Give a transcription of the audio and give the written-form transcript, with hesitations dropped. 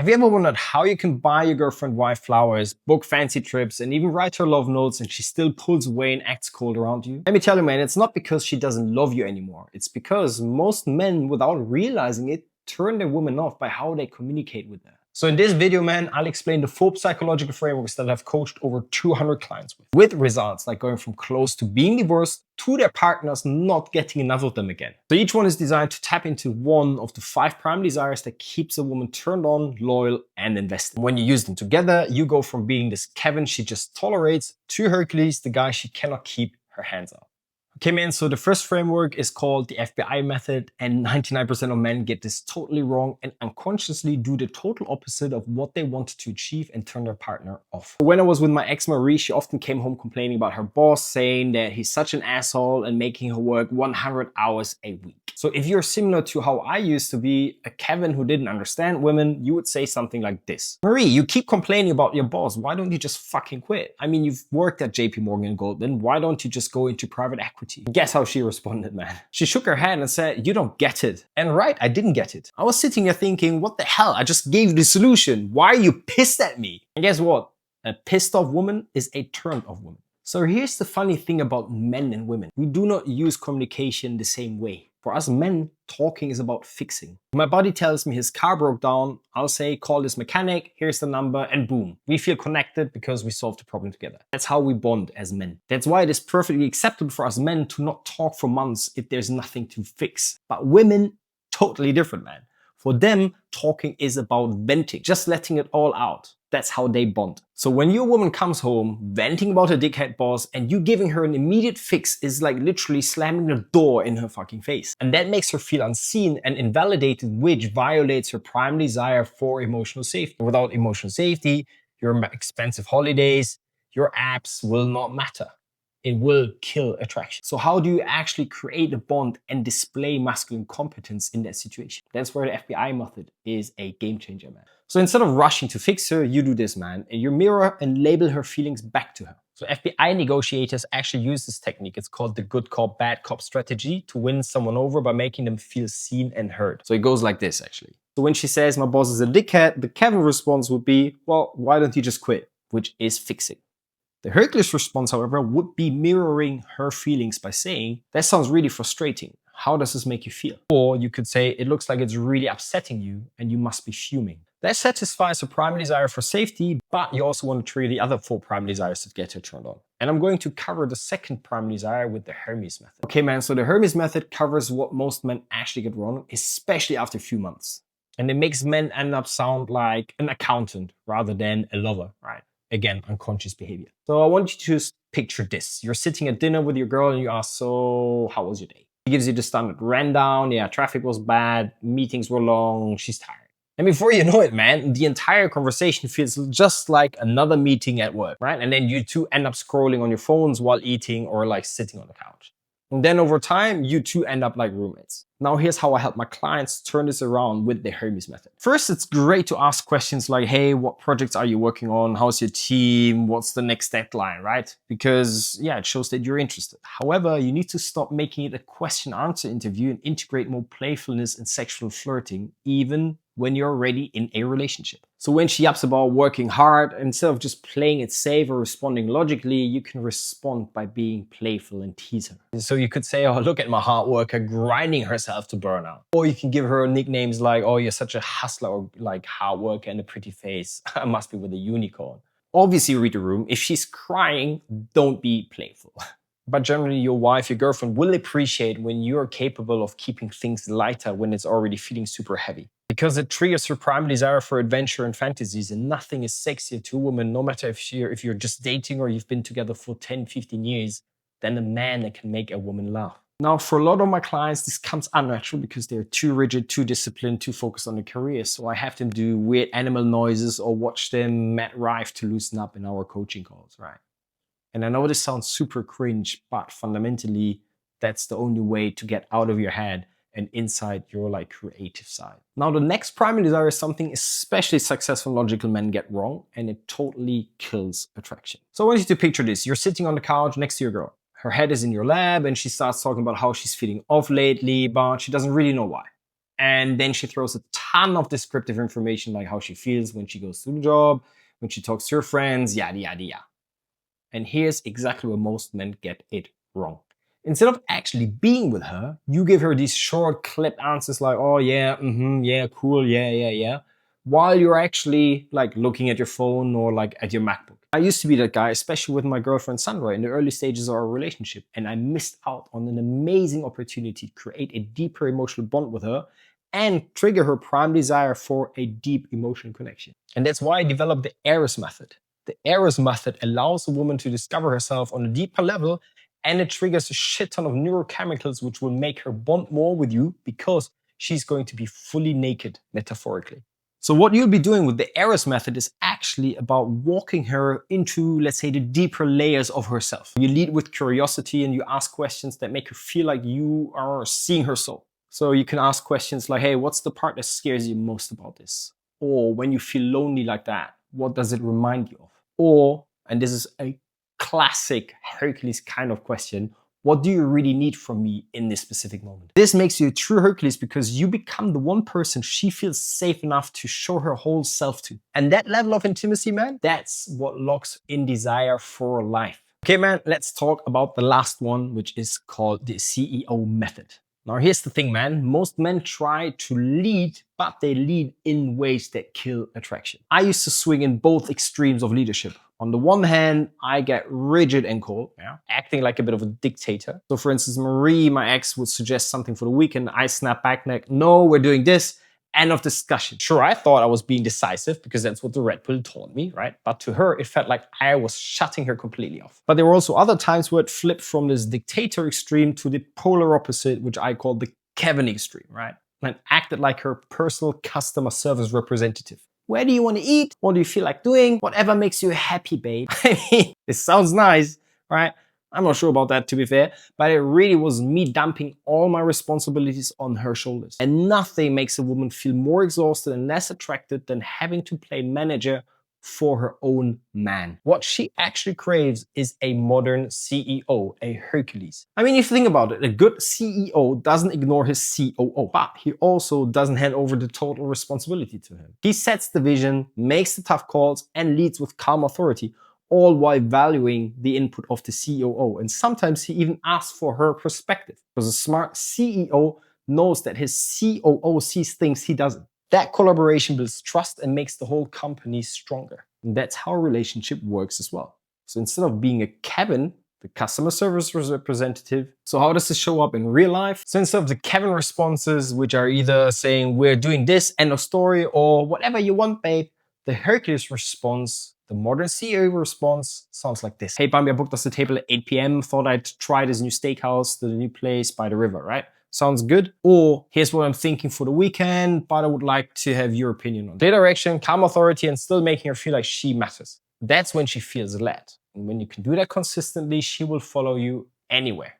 Have you ever wondered how you can buy your girlfriend white flowers, book fancy trips, and even write her love notes and she still pulls away and acts cold around you? Let me tell you, man, it's not because she doesn't love you anymore. It's because most men, without realizing it, turn their woman off by how they communicate with her. So in this video, man, I'll explain the 4 psychological frameworks that I've coached over 200 clients with results like going from close to being divorced to their partners not getting enough of them again. So each one is designed to tap into one of the 5 prime desires that keeps a woman turned on, loyal, and invested. When you use them together, you go from being this Kevin she just tolerates to Hercules, the guy she cannot keep her hands off. Okay, man, so the first framework is called the FBI method, and 99% of men get this totally wrong and unconsciously do the total opposite of what they wanted to achieve and turn their partner off. When I was with my ex Marie, she often came home complaining about her boss, saying that he's such an asshole and making her work 100 hours a week. So if you're similar to how I used to be, a Kevin who didn't understand women, you would say something like this. Marie, you keep complaining about your boss. Why don't you just fucking quit? I mean, you've worked at JP Morgan and Goldman. Why don't you just go into private equity? Guess how she responded, man. She shook her head and said, you don't get it. And right, I didn't get it. I was sitting there thinking, what the hell? I just gave you the solution. Why are you pissed at me? And guess what? A pissed off woman is a turned off woman. So here's the funny thing about men and women. We do not use communication the same way. For us men, talking is about fixing. My buddy tells me his car broke down. I'll say, call this mechanic, here's the number, and boom. We feel connected because we solved the problem together. That's how we bond as men. That's why it is perfectly acceptable for us men to not talk for months if there's nothing to fix. But women, totally different, man. For them, talking is about venting, just letting it all out. That's how they bond. So when your woman comes home venting about her dickhead boss and you giving her an immediate fix is like literally slamming the door in her fucking face. And that makes her feel unseen and invalidated, which violates her prime desire for emotional safety. Without emotional safety, your expensive holidays, your apps will not matter. It will kill attraction. So how do you actually create a bond and display masculine competence in that situation? That's where the FBI method is a game changer, man. So instead of rushing to fix her, you do this, man. And you mirror and label her feelings back to her. So FBI negotiators actually use this technique. It's called the good cop, bad cop strategy to win someone over by making them feel seen and heard. So it goes like this, actually. So when she says, my boss is a dickhead, the Kevin response would be, well, why don't you just quit? Which is fixing. The Hercules response, however, would be mirroring her feelings by saying, that sounds really frustrating. How does this make you feel? Or you could say, it looks like it's really upsetting you and you must be fuming. That satisfies her primary desire for safety, but you also want to trigger the other 4 primary desires that get her turned on. And I'm going to cover the second primary desire with the Hermes method. Okay, man, so the Hermes method covers what most men actually get wrong, especially after a few months. And it makes men end up sound like an accountant rather than a lover, right? Again, unconscious behavior. So I want you to just picture this. You're sitting at dinner with your girl and you ask, so how was your day? She gives you the standard rundown. Yeah, traffic was bad. Meetings were long. She's tired. And before you know it, man, the entire conversation feels just like another meeting at work, right? And then you two end up scrolling on your phones while eating or like sitting on the couch. And then over time, you two end up like roommates. Now here's how I help my clients turn this around with the Hermes method. First, it's great to ask questions like, hey, what projects are you working on? How's your team? What's the next deadline, right? Because yeah, it shows that you're interested. However, you need to stop making it a question-answer interview and integrate more playfulness and sexual flirting, even when you're already in a relationship. So when she yaps about working hard, instead of just playing it safe or responding logically, you can respond by being playful and tease her. So you could say, oh, look at my hard worker grinding herself to burnout. Or you can give her nicknames like, oh, you're such a hustler, or like hard worker and a pretty face. I must be with a unicorn. Obviously read the room. If she's crying, don't be playful. But generally your wife, your girlfriend will appreciate when you're capable of keeping things lighter when it's already feeling super heavy. Because it triggers her prime desire for adventure and fantasies, and nothing is sexier to a woman, no matter if you're just dating or you've been together for 10, 15 years, than a man that can make a woman laugh. Now, for a lot of my clients, this comes unnatural because they're too rigid, too disciplined, too focused on their career. So I have them do weird animal noises or watch them Matt Rife to loosen up in our coaching calls, right? And I know this sounds super cringe, but fundamentally, that's the only way to get out of your head and inside your like creative side. Now, the next primary desire is something especially successful logical men get wrong, and it totally kills attraction. So I want you to picture this. You're sitting on the couch next to your girl. Her head is in your lap and she starts talking about how she's feeling off lately, but she doesn't really know why. And then she throws a ton of descriptive information like how she feels when she goes to the job, when she talks to her friends, yada, yada, yada. And here's exactly where most men get it wrong. Instead of actually being with her, you give her these short clip answers like, oh yeah, yeah, cool, yeah, while you're actually like looking at your phone or like at your MacBook. I used to be that guy, especially with my girlfriend Sandra in the early stages of our relationship, and I missed out on an amazing opportunity to create a deeper emotional bond with her and trigger her prime desire for a deep emotional connection. And that's why I developed the ARIS method. The ARIS method allows a woman to discover herself on a deeper level, and it triggers a shit ton of neurochemicals which will make her bond more with you because she's going to be fully naked, metaphorically. So what you'll be doing with the ARIS method is actually about walking her into, let's say, the deeper layers of herself. You lead with curiosity and you ask questions that make her feel like you are seeing her soul. So you can ask questions like, hey, what's the part that scares you most about this? Or when you feel lonely like that, what does it remind you of? Or, and this is a classic Hercules kind of question, what do you really need from me in this specific moment? This makes you a true Hercules because you become the one person she feels safe enough to show her whole self to. And that level of intimacy, man, that's what locks in desire for life. Okay, man, let's talk about the last one, which is called the CEO method. Now, here's the thing, man. Most men try to lead, but they lead in ways that kill attraction. I used to swing in both extremes of leadership. On the one hand, I get rigid and cold, acting like a bit of a dictator. So for instance, Marie, my ex, would suggest something for the weekend. I snap back like, no, we're doing this. End of discussion. Sure, I thought I was being decisive because that's what the Red Pill taught me, right? But to her, it felt like I was shutting her completely off. But there were also other times where it flipped from this dictator extreme to the polar opposite, which I call the Kevin extreme, right? And acted like her personal customer service representative. Where do you want to eat? What do you feel like doing? Whatever makes you happy, babe. I mean, it sounds nice, right? I'm not sure about that, to be fair, but it really was me dumping all my responsibilities on her shoulders. And nothing makes a woman feel more exhausted and less attracted than having to play manager for her own man. What she actually craves is a modern CEO, a Hercules. I mean, if you think about it, a good CEO doesn't ignore his COO, but he also doesn't hand over the total responsibility to him. He sets the vision, makes the tough calls, and leads with calm authority, all while valuing the input of the COO. And sometimes he even asks for her perspective, because a smart CEO knows that his COO sees things he doesn't. That collaboration builds trust and makes the whole company stronger. And that's how a relationship works as well. So instead of being a Kevin, the customer service representative, so how does this show up in real life? So instead of the Kevin responses, which are either saying, we're doing this, end of story, or whatever you want, babe, the Hercules response, the modern CEO response sounds like this. Hey, Bambi, I booked us a table at 8 p.m. Thought I'd try this new steakhouse, the new place by the river, right? Sounds good? Or here's what I'm thinking for the weekend, but I would like to have your opinion on it. Clear direction, calm authority, and still making her feel like she matters. That's when she feels led. And when you can do that consistently, she will follow you anywhere.